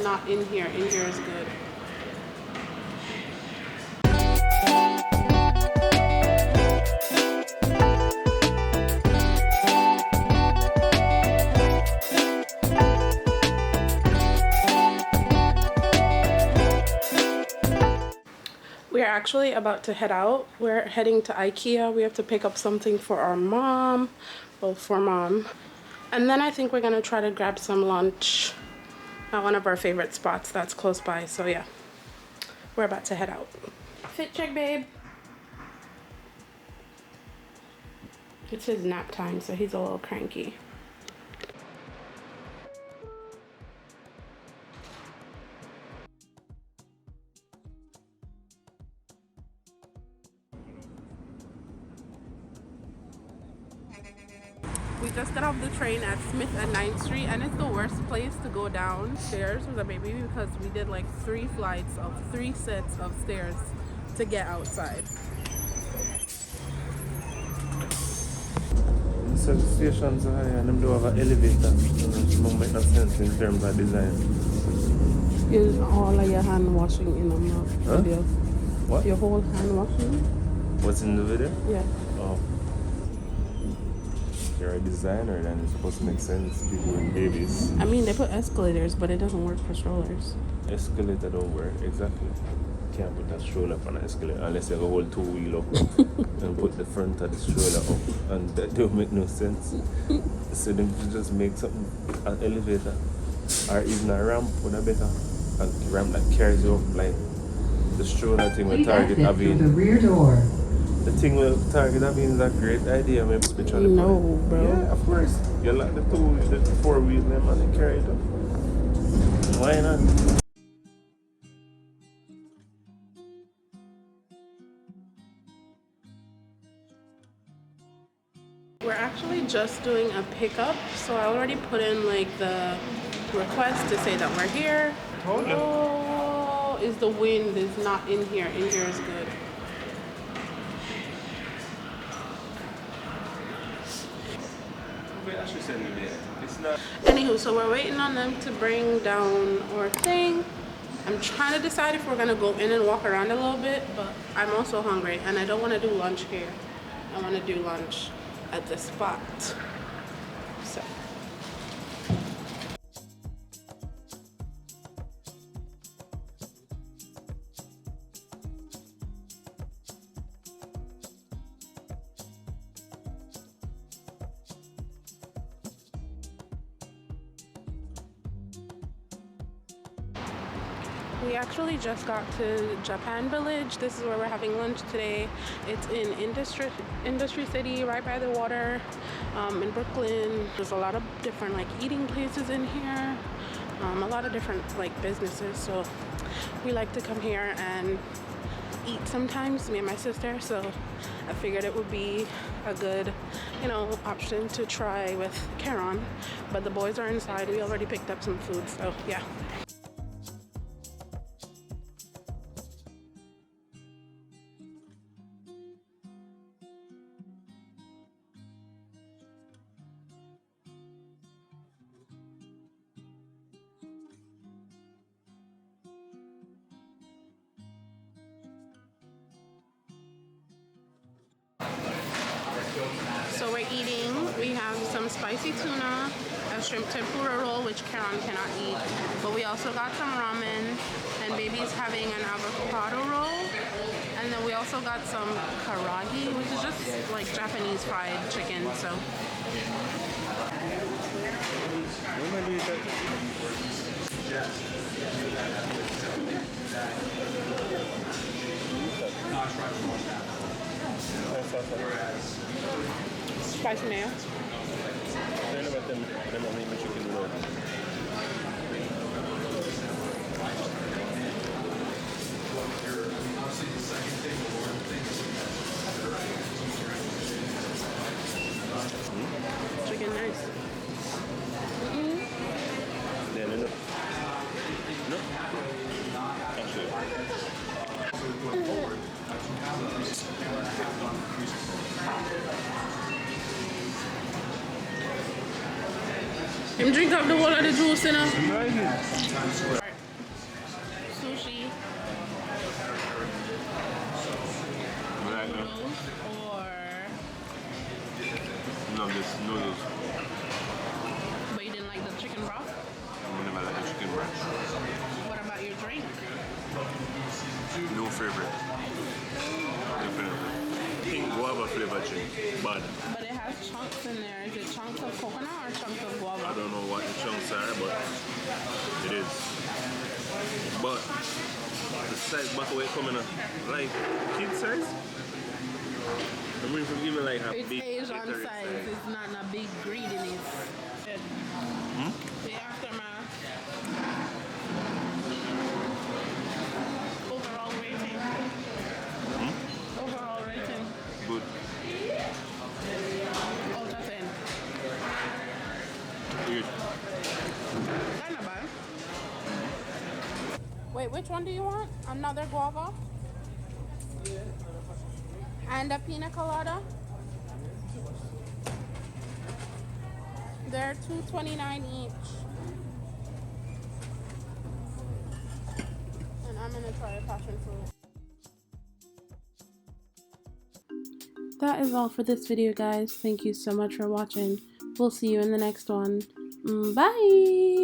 not in here. In here is good. We are actually about to head out. We're heading to IKEA. We have to pick up something for our mom. Well, for mom. And then I think we're gonna try to grab some lunch at one of our favorite spots that's close by. So yeah, we're about to head out. Fit check, babe. It's his nap time, so he's a little cranky. We just got off the train at Smith and 9th Street, and it's the worst place to go downstairs with a baby because we did like 3 flights of 3 sets of stairs to get outside. So the stations are high and them do have an elevator. It don't make no sense in terms of design. Is all of your hand washing in a video? What? Your whole hand washing? What's in the video? Yeah. Oh. You're a designer, then it's supposed to make sense. People with babies. I mean, they put escalators, but it doesn't work for strollers. Escalator don't work, exactly. Can't put that stroller up on an escalator unless you have a whole 2-wheel up and put the front of the stroller up, and that don't make no sense. So them just make something, an elevator or even a ramp would have better. A ramp that carries you up like the stroller thing with Target having. The rear door. The thing with Target having is a great idea. Maybe spiritually. No, bro. Yeah, of course. You like the 4-wheel them and they carry it up. Why not? We're actually just doing a pickup, so I already put in like the request to say that we're here. Oh, is the wind is not in here. In here is good. Anywho, so we're waiting on them to bring down our thing. I'm trying to decide if we're gonna go in and walk around a little bit, but I'm also hungry and I don't want to do lunch here. I want to do lunch at the spot. So we actually just got to Japan Village. This is where we're having lunch today. It's in Industry City, right by the water, in Brooklyn. There's a lot of different like eating places in here, a lot of different like businesses. So we like to come here and eat sometimes, me and my sister. So I figured it would be a good, option to try with Karen. But the boys are inside. We already picked up some food, so yeah. So we're eating. We have some spicy tuna, a shrimp tempura roll, which Karen cannot eat. But we also got some ramen, and baby's having an avocado roll. And then we also got some karagi, which is just like Japanese fried chicken. So. Spicy mayo. Chicken nice. Him drink up the whole of the juice, this noodles. But you didn't like the chicken broth? I never like the chicken breast. What about your drink? No favorite. Definitely. Pink guava flavor drink. Bad. But it has chunks in there. Is it chunks of coconut or chunks of guava? I don't know what the chunks are, but it is. But the size back away coming up like kid size. I mean, for giving like a It's big Asian size. It's not a big greediness. The aftermath. Overall rating. Overall rating. Good. Out of 10. Good. That's not bad. Wait, which one do you want? Another guava? And a pina colada? They're $2.29 each. And I'm gonna try a passion fruit. That is all for this video, guys. Thank you so much for watching. We'll see you in the next one. Bye!